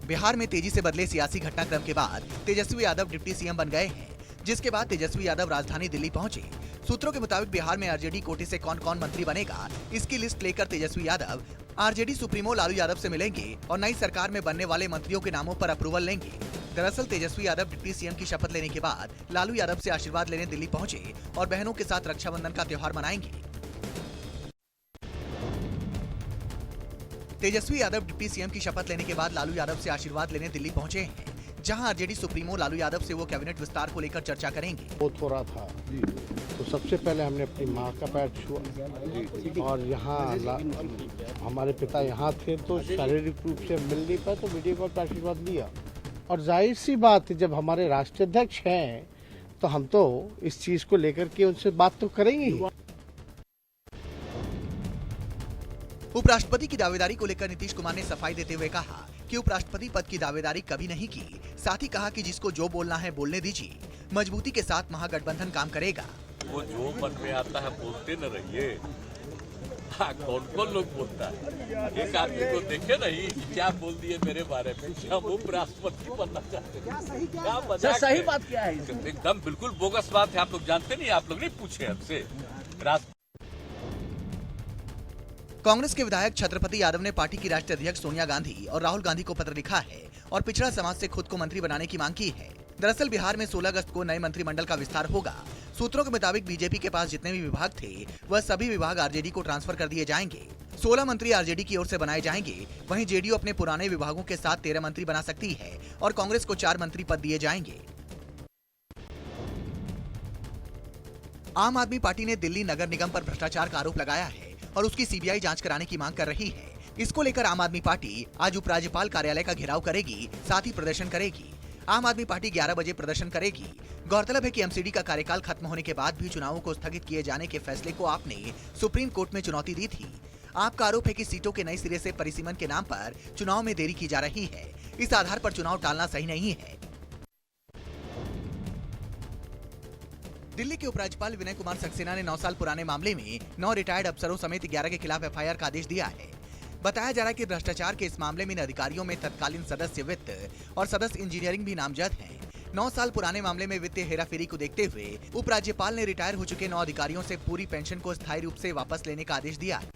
बिहार में तेजी से बदले सियासी घटनाक्रम के बाद तेजस्वी यादव डिप्टी सीएम बन गए हैं, जिसके बाद तेजस्वी यादव राजधानी दिल्ली पहुंचे। सूत्रों के मुताबिक बिहार में आरजेडी कोटे से कौन कौन मंत्री बनेगा, इसकी लिस्ट लेकर तेजस्वी यादव आरजेडी सुप्रीमो लालू यादव से मिलेंगे और नई सरकार में बनने वाले मंत्रियों के नामों पर अप्रूवल लेंगे। दरअसल तेजस्वी यादव डिप्टी सीएम की शपथ लेने के बाद लालू यादव से आशीर्वाद लेने दिल्ली पहुंचे और बहनों के साथ रक्षाबंधन का त्योहार मनाएंगे। तेजस्वी यादव डिप्टी सीएम की शपथ लेने के बाद लालू यादव से आशीर्वाद लेने दिल्ली पहुंचे हैं, जहां आरजेडी सुप्रीमो लालू यादव से वो कैबिनेट विस्तार को लेकर चर्चा करेंगे। बहुत हो रहा था तो सबसे पहले हमने अपनी माँ का पैर छुआ और यहाँ हमारे पिता यहाँ थे तो शारीरिक रूप से मिल नहीं पाए तो वीडियो कॉल पर आशीर्वाद लिया। और जाहिर सी बात है, जब हमारे राष्ट्रीय अध्यक्ष हैं तो हम तो इस चीज को लेकर के उनसे बात तो करेंगे ही। उपराष्ट्रपति की दावेदारी को लेकर नीतीश कुमार ने सफाई देते हुए कहा कि उपराष्ट्रपति पद की दावेदारी कभी नहीं की। साथ ही कहा कि जिसको जो बोलना है बोलने दीजिए, मजबूती के साथ महागठबंधन काम करेगा। वो जो मन में आता है बोलते न रहिए। हाँ, कौन कौन लोग बोलता है, एक आदमी को देखे नहीं क्या बोल दिए मेरे बारे में, हम उपराष्ट्रपति बनना चाहते हैं। क्या मजाक सही बात क्या है? एकदम बिल्कुल बोगस बात है। आप लोग जानते नहीं, आप लोग नहीं पूछे हमसे। कांग्रेस के विधायक छत्रपति यादव ने पार्टी की राष्ट्रीय अध्यक्ष सोनिया गांधी और राहुल गांधी को पत्र लिखा है और पिछड़ा समाज से खुद को मंत्री बनाने की मांग की है। दरअसल बिहार में 16 अगस्त को नए मंत्रिमंडल का विस्तार होगा। सूत्रों के मुताबिक बीजेपी के पास जितने भी विभाग थे वह सभी विभाग आरजेडी को ट्रांसफर कर दिए जाएंगे। 16 मंत्री आरजेडी की ओर से बनाए जाएंगे। वहीं जेडीयू अपने पुराने विभागों के साथ 13 मंत्री बना सकती है और कांग्रेस को 4 मंत्री पद दिए जाएंगे। आम आदमी पार्टी ने दिल्ली नगर निगम पर भ्रष्टाचार का आरोप लगाया है और उसकी सीबीआई जांच कराने की मांग कर रही है। इसको लेकर आम आदमी पार्टी आज उपराज्यपाल कार्यालय का घेराव करेगी, साथ ही प्रदर्शन करेगी। आम आदमी पार्टी 11 बजे प्रदर्शन करेगी। गौरतलब है कि एमसीडी का कार्यकाल खत्म होने के बाद भी चुनावों को स्थगित किए जाने के फैसले को आपने सुप्रीम कोर्ट में चुनौती दी थी। आपका आरोप है कि सीटों के नए सिरे से परिसीमन के नाम पर चुनाव में देरी की जा रही है। इस आधार पर चुनाव टालना सही नहीं है। दिल्ली के उपराज्यपाल विनय कुमार सक्सेना ने 9 साल पुराने मामले में 9 रिटायर्ड अफसरों समेत 11 के खिलाफ एफआईआर का आदेश दिया है। बताया जा रहा है कि भ्रष्टाचार के इस मामले में इन अधिकारियों में तत्कालीन सदस्य वित्त और सदस्य इंजीनियरिंग भी नामजद हैं। 9 साल पुराने मामले में वित्तीय हेराफेरी को देखते हुए उपराज्यपाल ने रिटायर हो चुके 9 अधिकारियों से पूरी पेंशन को स्थायी रूप से वापस लेने का आदेश दिया है।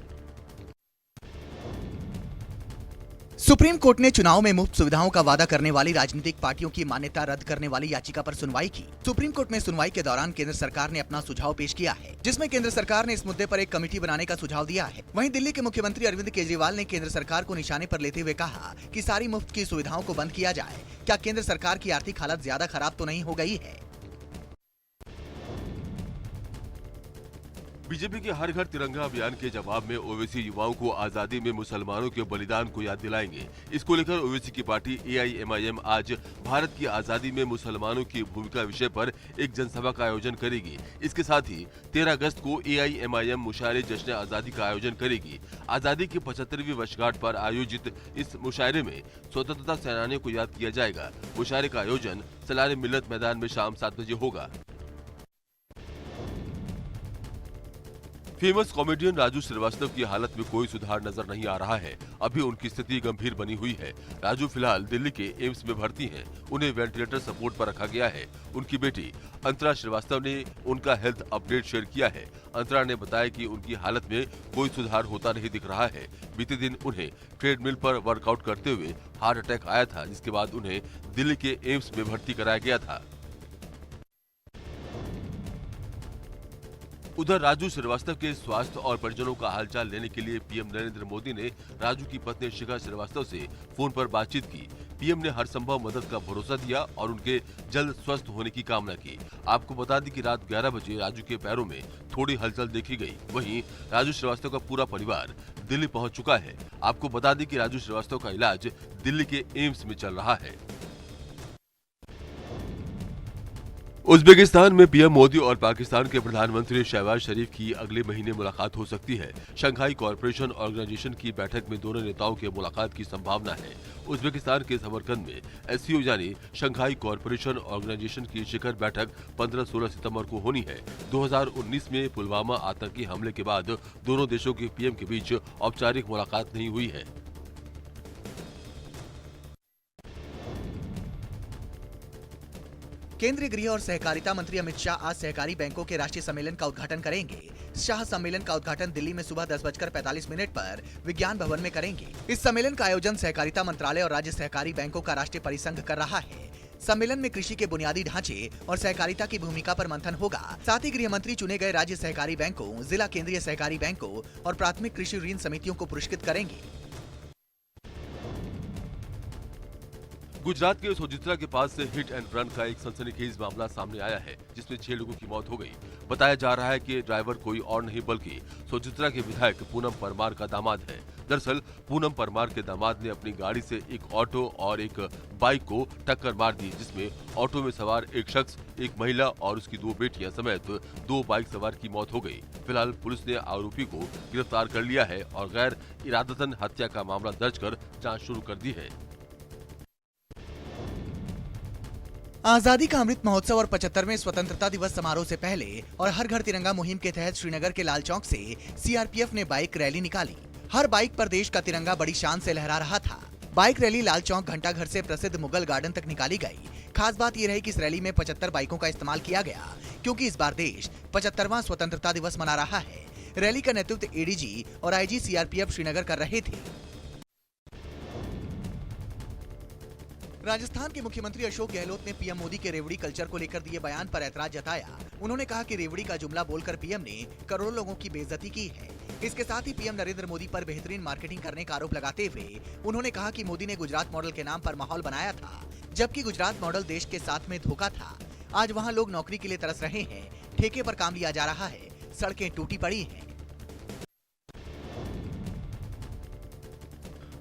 सुप्रीम कोर्ट ने चुनाव में मुफ्त सुविधाओं का वादा करने वाली राजनीतिक पार्टियों की मान्यता रद्द करने वाली याचिका पर सुनवाई की। सुप्रीम कोर्ट में सुनवाई के दौरान केंद्र सरकार ने अपना सुझाव पेश किया है, जिसमें केंद्र सरकार ने इस मुद्दे पर एक कमेटी बनाने का सुझाव दिया है। वहीं दिल्ली के मुख्यमंत्री अरविंद केजरीवाल ने केंद्र सरकार को निशाने पर लेते हुए कहा कि सारी मुफ्त की सुविधाओं को बंद किया जाए। क्या केंद्र सरकार की आर्थिक हालत ज्यादा खराब तो नहीं हो गई है? बीजेपी के हर घर तिरंगा अभियान के जवाब में ओवैसी युवाओं को आजादी में मुसलमानों के बलिदान को याद दिलाएंगे। इसको लेकर ओवैसी की पार्टी एआईएमआईएम आज भारत की आजादी में मुसलमानों की भूमिका विषय पर एक जनसभा का आयोजन करेगी। इसके साथ ही 13 अगस्त को एआईएमआईएम मुशायरे जश्न आजादी का आयोजन करेगी। आजादी की 75वीं वर्षगांठ पर आयोजित इस मुशायरे में स्वतंत्रता सेनानियों को याद किया जाएगा। मुशायरे का आयोजन सलार मिल्लत मैदान में शाम 7 बजे होगा। फेमस कॉमेडियन राजू श्रीवास्तव की हालत में कोई सुधार नजर नहीं आ रहा है। अभी उनकी स्थिति गंभीर बनी हुई है। राजू फिलहाल दिल्ली के एम्स में भर्ती हैं। उन्हें वेंटिलेटर सपोर्ट पर रखा गया है। उनकी बेटी अंतरा श्रीवास्तव ने उनका हेल्थ अपडेट शेयर किया है। अंतरा ने बताया कि उनकी हालत में कोई सुधार होता नहीं दिख रहा है। बीते दिन उन्हें ट्रेडमिल पर वर्कआउट करते हुए हार्ट अटैक आया था, जिसके बाद उन्हें दिल्ली के एम्स में भर्ती कराया गया था। उधर राजू श्रीवास्तव के स्वास्थ्य और परिजनों का हालचाल लेने के लिए पीएम नरेंद्र मोदी ने राजू की पत्नी शिखा श्रीवास्तव से फोन पर बातचीत की। पीएम ने हर संभव मदद का भरोसा दिया और उनके जल्द स्वस्थ होने की कामना की। आपको बता दें कि रात 11 बजे राजू के पैरों में थोड़ी हलचल देखी गई। वहीं राजू श्रीवास्तव का पूरा परिवार दिल्ली पहुंच चुका है। आपको बता दें कि राजू श्रीवास्तव का इलाज दिल्ली के एम्स में चल रहा है। उज्बेकिस्तान में पीएम मोदी और पाकिस्तान के प्रधानमंत्री शहबाज शरीफ की अगले महीने मुलाकात हो सकती है। शंघाई कॉरपोरेशन ऑर्गेनाइजेशन की बैठक में दोनों नेताओं के मुलाकात की संभावना है। उज्बेकिस्तान के समरकंद में एससीओ यानी शंघाई कॉरपोरेशन ऑर्गेनाइजेशन की शिखर बैठक 15-16 सितंबर को होनी है। 2019 में पुलवामा आतंकी हमले के बाद दोनों देशों के पीएम के बीच औपचारिक मुलाकात नहीं हुई है। केंद्रीय गृह और सहकारिता मंत्री अमित शाह आज सहकारी बैंकों के राष्ट्रीय सम्मेलन का उद्घाटन करेंगे। शाह सम्मेलन का उद्घाटन दिल्ली में सुबह 10:45 पर विज्ञान भवन में करेंगे। इस सम्मेलन का आयोजन सहकारिता मंत्रालय और राज्य सहकारी बैंकों का राष्ट्रीय परिसंघ कर रहा है। सम्मेलन में कृषि के बुनियादी ढांचे और सहकारिता की भूमिका पर मंथन होगा। साथ ही गृह मंत्री चुने गए राज्य सहकारी बैंकों, जिला केंद्रीय सहकारी बैंकों और प्राथमिक कृषि ऋण समितियों को पुरस्कृत करेंगे। गुजरात के सोजित्रा के पास से हिट एंड रन का एक सनसनीखेज मामला सामने आया है, जिसमें 6 लोगों की मौत हो गई। बताया जा रहा है कि ड्राइवर कोई और नहीं बल्कि सोजित्रा के विधायक पूनम परमार का दामाद है। दरअसल पूनम परमार के दामाद ने अपनी गाड़ी से एक ऑटो और एक बाइक को टक्कर मार दी, जिसमें ऑटो में सवार एक शख्स, एक महिला और उसकी 2 बेटियां समेत 2 बाइक सवार की मौत हो गई। फिलहाल पुलिस ने आरोपी को गिरफ्तार कर लिया है और गैर इरादतन हत्या का मामला दर्ज कर जाँच शुरू कर दी है। आजादी का अमृत महोत्सव और 75वें स्वतंत्रता दिवस समारोह से पहले और हर घर तिरंगा मुहिम के तहत श्रीनगर के लाल चौक से सीआरपीएफ ने बाइक रैली निकाली। हर बाइक पर देश का तिरंगा बड़ी शान से लहरा रहा था। बाइक रैली लाल चौक घंटाघर से प्रसिद्ध मुगल गार्डन तक निकाली गई। खास बात यह रही कि इस रैली में 75 बाइकों का इस्तेमाल किया गया, क्योंकि इस बार देश 75वां स्वतंत्रता दिवस मना रहा है। रैली का नेतृत्व एडीजी और आईजी सीआरपीएफ श्रीनगर कर रहे थे। राजस्थान के मुख्यमंत्री अशोक गहलोत ने पीएम मोदी के रेवड़ी कल्चर को लेकर दिए बयान पर ऐतराज जताया। उन्होंने कहा कि रेवड़ी का जुमला बोलकर पीएम ने करोड़ों लोगों की बेइज्जती की है। इसके साथ ही पीएम नरेंद्र मोदी पर बेहतरीन मार्केटिंग करने का आरोप लगाते हुए उन्होंने कहा कि मोदी ने गुजरात मॉडल के नाम पर माहौल बनाया था, जबकि गुजरात मॉडल देश के साथ में धोखा था। आज वहाँ लोग नौकरी के लिए तरस रहे हैं, ठेके पर काम लिया जा रहा है, सड़कें टूटी पड़ी हैं।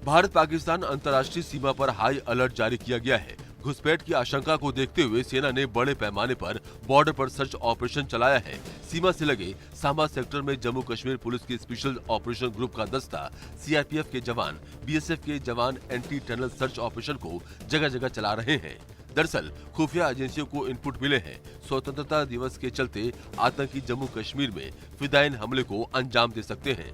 भारत पाकिस्तान अंतर्राष्ट्रीय सीमा पर हाई अलर्ट जारी किया गया है। घुसपैठ की आशंका को देखते हुए सेना ने बड़े पैमाने पर बॉर्डर पर सर्च ऑपरेशन चलाया है। सीमा से लगे सांबा सेक्टर में जम्मू कश्मीर पुलिस के स्पेशल ऑपरेशन ग्रुप का दस्ता, सीआरपीएफ के जवान, बीएसएफ के जवान एंटी टनल सर्च ऑपरेशन को जगह जगह चला रहे हैं। दरअसल खुफिया एजेंसियों को इनपुट मिले हैं। स्वतंत्रता दिवस के चलते आतंकी जम्मू कश्मीर में फिदायीन हमले को अंजाम दे सकते हैं।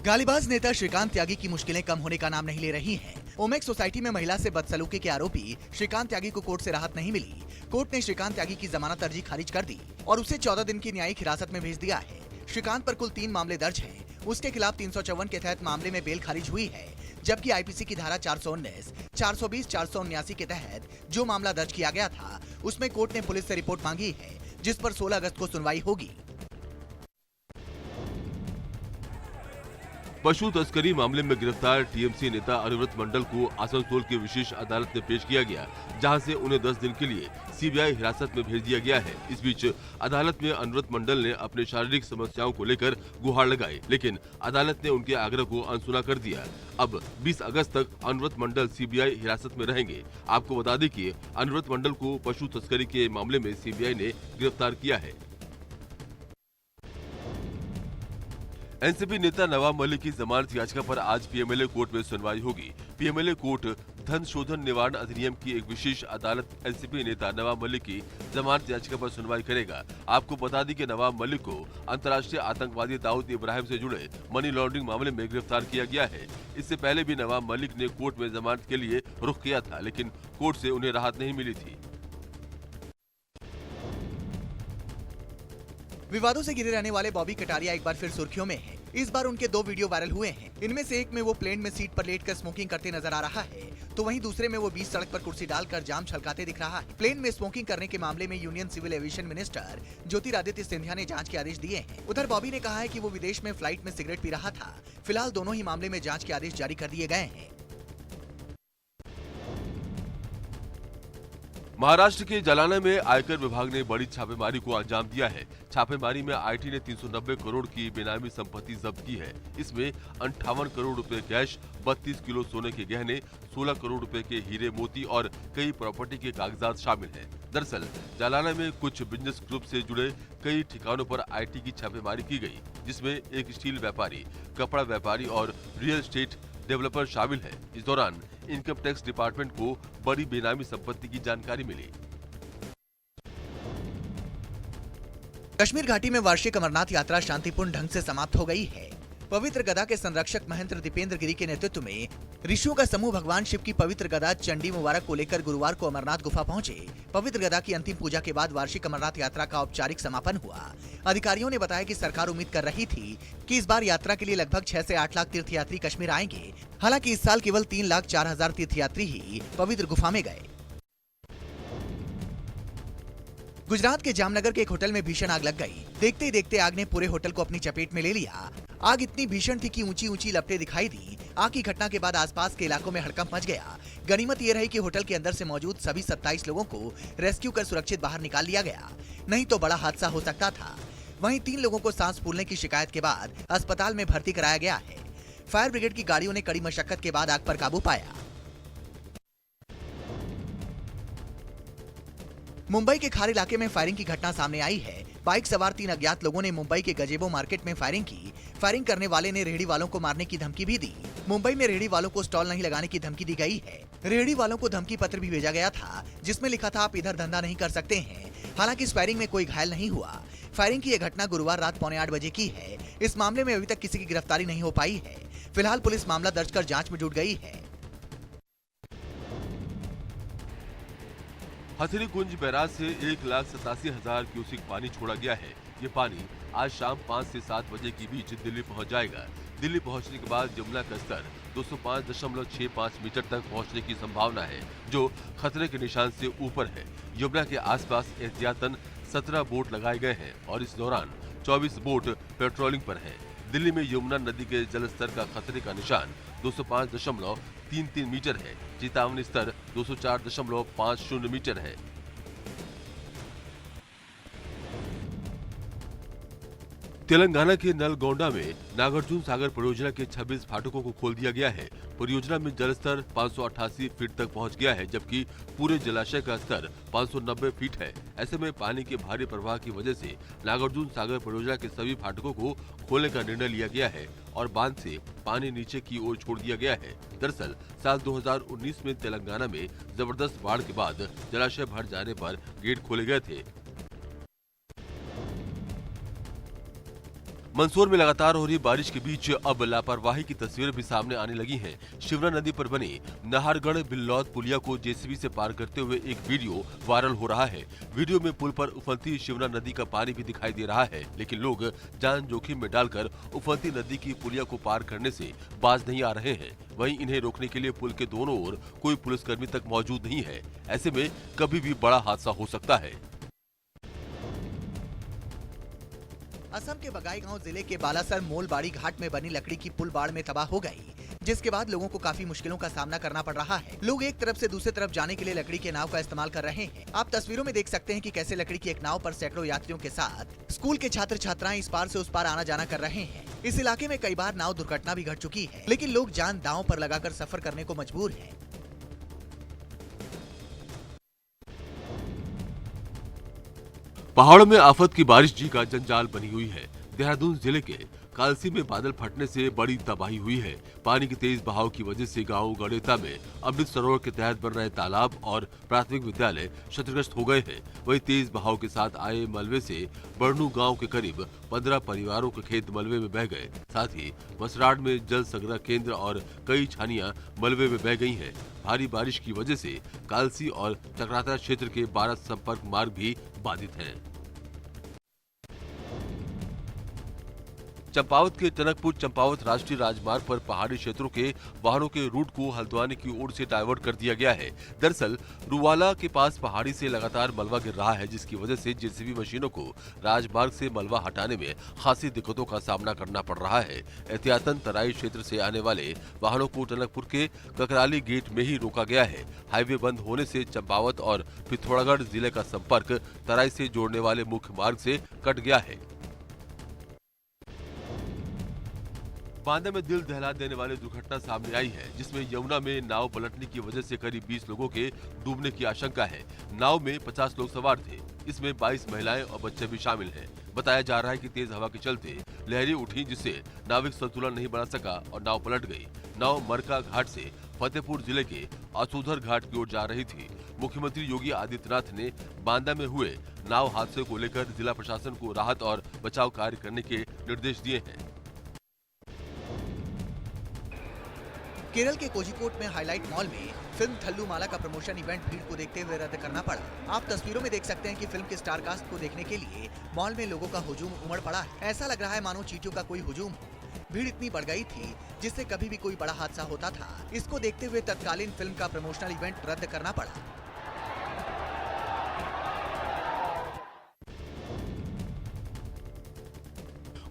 गालीबाज नेता श्रीकांत त्यागी की मुश्किलें कम होने का नाम नहीं ले रही हैं। ओमेक्स सोसाइटी में महिला से बदसलूकी के आरोपी श्रीकांत त्यागी को कोर्ट से राहत नहीं मिली। कोर्ट ने श्रीकांत त्यागी की जमानत अर्जी खारिज कर दी और उसे 14 दिन की न्यायिक हिरासत में भेज दिया है। श्रीकांत पर कुल 3 मामले दर्ज हैं। उसके खिलाफ 354 के तहत मामले में बेल खारिज हुई है, जबकि आईपीसी की धारा 419, 420, 479 के तहत जो मामला दर्ज किया गया था उसमें कोर्ट ने पुलिस से रिपोर्ट मांगी है, जिस पर 16 अगस्त को सुनवाई होगी। पशु तस्करी मामले में गिरफ्तार टीएमसी नेता अनुव्रत मंडल को आसनसोल की विशेष अदालत में पेश किया गया, जहां से उन्हें 10 दिन के लिए सीबीआई हिरासत में भेज दिया गया है। इस बीच अदालत में अनुव्रत मंडल ने अपने शारीरिक समस्याओं को लेकर गुहार लगाई, लेकिन अदालत ने उनके आग्रह को अनसुना कर दिया। अब 20 अगस्त तक अनुव्रत मंडल सीबीआई हिरासत में रहेंगे। आपको बता दें कि अनुव्रत मंडल को पशु तस्करी के मामले में सीबीआई ने गिरफ्तार किया है। एनसीपी नेता नवाब मलिक की जमानत याचिका पर आज पीएमएलए कोर्ट में सुनवाई होगी। पीएमएलए कोर्ट धन शोधन निवारण अधिनियम की एक विशेष अदालत एनसीपी नेता नवाब मलिक की जमानत याचिका पर सुनवाई करेगा। आपको बता दें कि नवाब मलिक को अंतर्राष्ट्रीय आतंकवादी दाऊद इब्राहिम से जुड़े मनी लॉन्ड्रिंग मामले में गिरफ्तार किया गया है। इससे पहले भी नवाब मलिक ने कोर्ट में जमानत के लिए रुख किया था, लेकिन कोर्ट से उन्हें राहत नहीं मिली थी। विवादों से घिरे रहने वाले बॉबी कटारिया एक बार फिर सुर्खियों में हैं। इस बार उनके 2 वीडियो वायरल हुए हैं। इनमें से एक में वो प्लेन में सीट पर लेटकर स्मोकिंग करते नजर आ रहा है, तो वहीं दूसरे में वो बीच सड़क पर कुर्सी डालकर जाम छलकाते दिख रहा है। प्लेन में स्मोकिंग करने के मामले में union civil aviation minister Jyotiraditya Scindia ने जांच के आदेश दिए हैं। उधर बॉबी ने कहा है कि वो विदेश में फ्लाइट में सिगरेट पी रहा था। फिलहाल दोनों ही मामले में जांच के आदेश जारी कर दिए गए हैं। महाराष्ट्र के जालना में आयकर विभाग ने बड़ी छापेमारी को अंजाम दिया है। छापेमारी में आईटी ने 390 करोड़ की बेनामी संपत्ति जब्त की है। इसमें 58 करोड़ रुपए कैश, 32 किलो सोने के गहने, 16 करोड़ रुपए के हीरे मोती और कई प्रॉपर्टी के कागजात शामिल हैं। दरअसल जालना में कुछ बिजनेस ग्रुप से जुड़े कई ठिकानों पर आईटी की छापेमारी की गई, जिसमें एक स्टील व्यापारी, कपड़ा व्यापारी और रियल एस्टेट डेवलपर शामिल है। इस दौरान इनकम टैक्स डिपार्टमेंट को बड़ी बेनामी संपत्ति की जानकारी मिली। कश्मीर घाटी में वार्षिक अमरनाथ यात्रा शांतिपूर्ण ढंग से समाप्त हो गई है। पवित्र गदा के संरक्षक महंत दीपेंद्र गिरी के नेतृत्व में ऋषियों का समूह भगवान शिव की पवित्र गदा चंडी मुबारक को लेकर गुरुवार को अमरनाथ गुफा पहुंचे। पवित्र गदा की अंतिम पूजा के बाद वार्षिक अमरनाथ यात्रा का औपचारिक समापन हुआ। अधिकारियों ने बताया कि सरकार उम्मीद कर रही थी कि इस बार यात्रा के लिए लगभग 6 से 8 लाख तीर्थयात्री कश्मीर आएंगे। हालांकि इस साल केवल 3,04,000 तीर्थयात्री ही पवित्र गुफा में गए। गुजरात के जामनगर के एक होटल में भीषण आग लग गई। देखते ही देखते आग ने पूरे होटल को अपनी चपेट में ले लिया। आग इतनी भीषण थी कि ऊंची ऊंची लपटें दिखाई दी। आग की घटना के बाद आसपास के इलाकों में हड़कंप मच गया। गनीमत ये रही कि होटल के अंदर से मौजूद सभी 27 लोगों को रेस्क्यू कर सुरक्षित बाहर निकाल लिया गया, नहीं तो बड़ा हादसा हो सकता था। वहीं 3 लोगों को सांस फूलने की शिकायत के बाद अस्पताल में भर्ती कराया गया है। फायर ब्रिगेड की गाड़ियों ने कड़ी मशक्कत के बाद आग पर काबू पाया। मुंबई के खार इलाके में फायरिंग की घटना सामने आई है। बाइक सवार 3 अज्ञात लोगों ने मुंबई के गजेबो मार्केट में फायरिंग की। फायरिंग करने वाले ने रेहड़ी वालों को मारने की धमकी भी दी। मुंबई में रेहड़ी वालों को स्टॉल नहीं लगाने की धमकी दी गई है। रेहड़ी वालों को धमकी पत्र भी भेजा गया था, जिसमें लिखा था आप इधर धंधा नहीं कर सकते हैं। हालांकि इस फायरिंग में कोई घायल नहीं हुआ। फायरिंग की यह घटना गुरुवार रात 7:45 बजे की है। इस मामले में अभी तक किसी की गिरफ्तारी नहीं हो पाई है। फिलहाल पुलिस मामला दर्ज कर जांच में जुट गई है। हथनीकुंज बैराज से 1,87,000 क्यूसेक पानी छोड़ा गया है। ये पानी आज शाम 5 से 7 बजे के बीच दिल्ली पहुंच जाएगा। दिल्ली पहुंचने के बाद यमुना का स्तर 205.65 मीटर तक पहुंचने की संभावना है, जो खतरे के निशान से ऊपर है। यमुना के आसपास एहतियातन 17 बोट लगाए गए हैं और इस दौरान 24 बोट पेट्रोलिंग पर हैं। दिल्ली में यमुना नदी के जलस्तर का खतरे का निशान 205.33 मीटर है। चेतावनी स्तर 204.50 मीटर है। तेलंगाना के नलगोंडा में नागार्जुन सागर परियोजना के 26 फाटकों को खोल दिया गया है। परियोजना में जलस्तर 588 फीट तक पहुंच गया है, जबकि पूरे जलाशय का स्तर 590 फीट है। ऐसे में पानी के भारी प्रवाह की वजह से नागार्जुन सागर परियोजना के सभी फाटकों को खोलने का निर्णय लिया गया है और बांध से पानी नीचे की ओर छोड़ दिया गया है। दरअसल साल 2019 में तेलंगाना में जबरदस्त बाढ़ के बाद जलाशय भर जाने पर गेट खोले गए थे। मंदसौर में लगातार हो रही बारिश के बीच अब लापरवाही की तस्वीरें भी सामने आने लगी हैं। शिवना नदी पर बनी नाहरगढ़ बिल्लौद पुलिया को जेसीबी से पार करते हुए एक वीडियो वायरल हो रहा है। वीडियो में पुल पर उफनती शिवना नदी का पानी भी दिखाई दे रहा है, लेकिन लोग जान जोखिम में डालकर उफनती नदी की पुलिया को पार करने से बाज नहीं आ रहे हैं। वहीं इन्हें रोकने के लिए पुल के दोनों ओर कोई पुलिसकर्मी तक मौजूद नहीं है। ऐसे में कभी भी बड़ा हादसा हो सकता है। असम के बगाईगांव जिले के बालासर मोलबाड़ी घाट में बनी लकड़ी की पुल बाढ़ में तबाह हो गई, जिसके बाद लोगों को काफी मुश्किलों का सामना करना पड़ रहा है। लोग एक तरफ से दूसरी तरफ जाने के लिए लकड़ी के नाव का इस्तेमाल कर रहे हैं। आप तस्वीरों में देख सकते हैं कि कैसे लकड़ी की एक नाव पर सैकड़ों यात्रियों के साथ स्कूल के छात्र छात्राएं इस पार से उस पार आना जाना कर रहे हैं। इस इलाके में कई बार नाव दुर्घटना भी घट चुकी है, लेकिन लोग जान दांव पर लगाकर सफर करने को मजबूर हैं। पहाड़ों में आफत की बारिश जी का जंजाल बनी हुई है। देहरादून जिले के कालसी में बादल फटने से बड़ी तबाही हुई है। पानी के तेज बहाव की वजह से गांव गड़ेता में अमृत सरोवर के तहत बन रहे तालाब और प्राथमिक विद्यालय क्षतिग्रस्त हो गए हैं। वहीं तेज बहाव के साथ आए मलबे से बरनू गांव के करीब 15 परिवारों के खेत मलबे में बह गए। साथ ही मसराड में जल संग्रह केंद्र और कई छानियां मलबे में बह गई हैं। भारी बारिश की वजह से कालसी और चक्राता क्षेत्र के 12 संपर्क मार्ग भी बाधित हैं। चंपावत के टनकपुर चंपावत राष्ट्रीय राजमार्ग पर पहाड़ी क्षेत्रों के वाहनों के रूट को हल्द्वानी की ओर से डाइवर्ट कर दिया गया है। दरअसल रुवाला के पास पहाड़ी से लगातार मलबा गिर रहा है, जिसकी वजह से जेसीबी मशीनों को राजमार्ग से मलबा हटाने में खासी दिक्कतों का सामना करना पड़ रहा है। एहतियातन तराई क्षेत्र से आने वाले वाहनों को टनकपुर के ककराली गेट में ही रोका गया है। हाईवे बंद होने से चंपावत और पिथौरागढ़ जिले का संपर्क तराई से जोड़ने वाले मुख्य मार्ग से कट गया है। बांदा में दिल दहला देने वाली दुर्घटना सामने आई है, जिसमें यमुना में नाव पलटने की वजह से करीब 20 लोगों के डूबने की आशंका है। नाव में 50 लोग सवार थे। इसमें 22 महिलाएं और बच्चे भी शामिल हैं। बताया जा रहा है कि तेज हवा के चलते लहरें उठी, जिससे नाविक संतुलन नहीं बना सका और नाव पलट गई। नाव मरका घाट से फतेहपुर जिले के आसुधर घाट की ओर जा रही थी। मुख्यमंत्री योगी आदित्यनाथ ने बांदा में हुए नाव हादसे को लेकर जिला प्रशासन को राहत और बचाव कार्य करने के निर्देश दिए हैं। केरल के कोझिकोड में हाईलाइट मॉल में फिल्म थल्लुमाला का प्रमोशन इवेंट भीड़ को देखते हुए रद्द करना पड़ा। आप तस्वीरों में देख सकते हैं कि फिल्म के स्टार कास्ट को देखने के लिए मॉल में लोगों का हुजूम उमड़ पड़ा है। ऐसा लग रहा है मानो चींटियों का कोई हुजूम हो। भीड़ इतनी बढ़ गई थी जिससे कभी भी कोई बड़ा हादसा होता था। इसको देखते हुए तत्कालीन फिल्म का प्रमोशनल इवेंट रद्द करना पड़ा।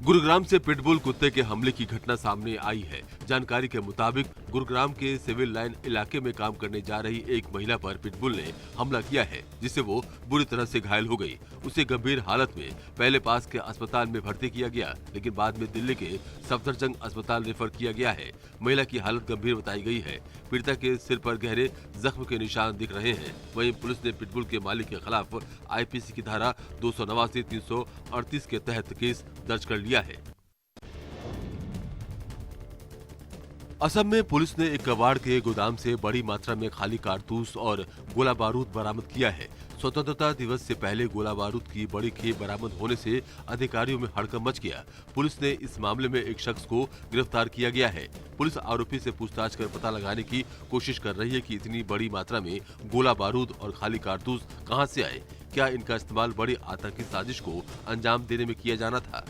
गुरुग्राम से पिटबुल कुत्ते के हमले की घटना सामने आई है। जानकारी के मुताबिक गुरुग्राम के सिविल लाइन इलाके में काम करने जा रही एक महिला पर पिटबुल ने हमला किया है, जिससे वो बुरी तरह से घायल हो गई। उसे गंभीर हालत में पहले पास के अस्पताल में भर्ती किया गया, लेकिन बाद में दिल्ली के सफदरजंग अस्पताल रेफर किया गया है। महिला की हालत गंभीर बताई गई है। पीड़िता के सिर पर गहरे जख्म के निशान दिख रहे हैं। वहीं पुलिस ने पिटबुल के मालिक के खिलाफ आईपीसी की धारा 289, 338 के तहत केस दर्ज कर लिया है। असम में पुलिस ने एक कबाड़ के गोदाम से बड़ी मात्रा में खाली कारतूस और गोला बारूद बरामद किया है। स्वतंत्रता दिवस से पहले गोला बारूद की बड़ी खेप बरामद होने से अधिकारियों में हड़कंप मच गया। पुलिस ने इस मामले में एक शख्स को गिरफ्तार किया गया है। पुलिस आरोपी से पूछताछ कर पता लगाने की कोशिश कर रही है कि इतनी बड़ी मात्रा में गोला बारूद और खाली कारतूस कहां से आए। क्या इनका इस्तेमाल बड़ी आतंकी साजिश को अंजाम देने में किया जाना था?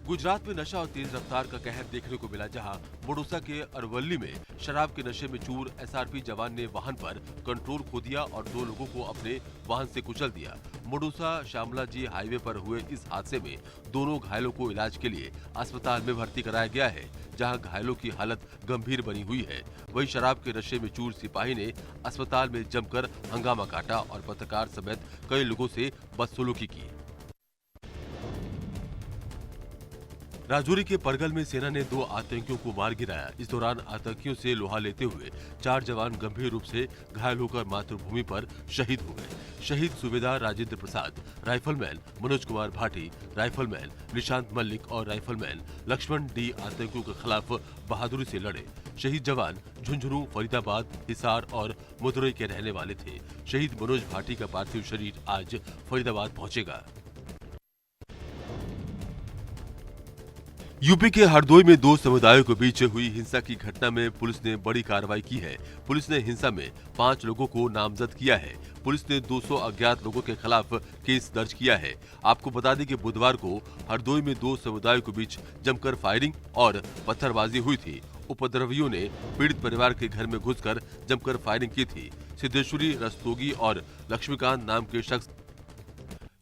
गुजरात में नशा और तेज रफ्तार का कहर देखने को मिला, जहां मोडोसा के अरवल्ली में शराब के नशे में चूर एसआरपी जवान ने वाहन पर कंट्रोल खो दिया और 2 लोगों को अपने वाहन से कुचल दिया। मोडोसा शामला जी हाईवे पर हुए इस हादसे में दोनों घायलों को इलाज के लिए अस्पताल में भर्ती कराया गया है, जहां घायलों की हालत गंभीर बनी हुई है। वहीं शराब के नशे में चूर सिपाही ने अस्पताल में जमकर हंगामा काटा और पत्रकार समेत कई लोगों से बदसलूकी की। राजौरी के परगल में सेना ने 2 आतंकियों को मार गिराया। इस दौरान आतंकियों से लोहा लेते हुए 4 जवान गंभीर रूप से घायल होकर मातृभूमि पर शहीद हो गए। शहीद सूबेदार राजेंद्र प्रसाद, राइफलमैन मनोज कुमार भाटी, राइफलमैन निशांत मल्लिक और राइफलमैन लक्ष्मण डी आतंकियों के खिलाफ बहादुरी से लड़े। शहीद जवान झुंझुनू, फरीदाबाद, हिसार और मदुरई के रहने वाले थे। शहीद मनोज भाटी का पार्थिव शरीर आज फरीदाबाद पहुंचेगा। यूपी के हरदोई में 2 समुदायों के बीच हुई हिंसा की घटना में पुलिस ने बड़ी कार्रवाई की है। पुलिस ने हिंसा में 5 लोगों को नामजद किया है। पुलिस ने 200 अज्ञात लोगों के खिलाफ केस दर्ज किया है। आपको बता दें कि बुधवार को हरदोई में 2 समुदायों के बीच जमकर फायरिंग और पत्थरबाजी हुई थी। उपद्रवियों ने पीड़ित परिवार के घर में घुसकर जमकर फायरिंग की थी। सिद्धेश्वरी, रस्तोगी और लक्ष्मीकांत नाम के शख्स।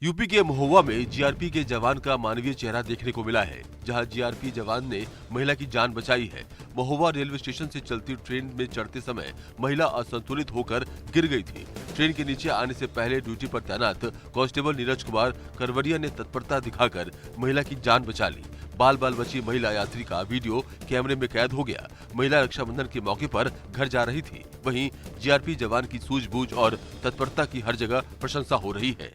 यूपी के महुआ में जीआरपी के जवान का मानवीय चेहरा देखने को मिला है, जहां जीआरपी जवान ने महिला की जान बचाई है। महुआ रेलवे स्टेशन से चलती ट्रेन में चढ़ते समय महिला असंतुलित होकर गिर गई थी। ट्रेन के नीचे आने से पहले ड्यूटी पर तैनात कांस्टेबल नीरज कुमार करवड़िया ने तत्परता दिखाकर महिला की जान बचा ली। बाल बाल बची महिला यात्री का वीडियो कैमरे में कैद हो गया। महिला रक्षाबंधन के मौके पर घर जा रही थी। वहीं जीआरपी जवान की सूझबूझ और तत्परता की हर जगह प्रशंसा हो रही है।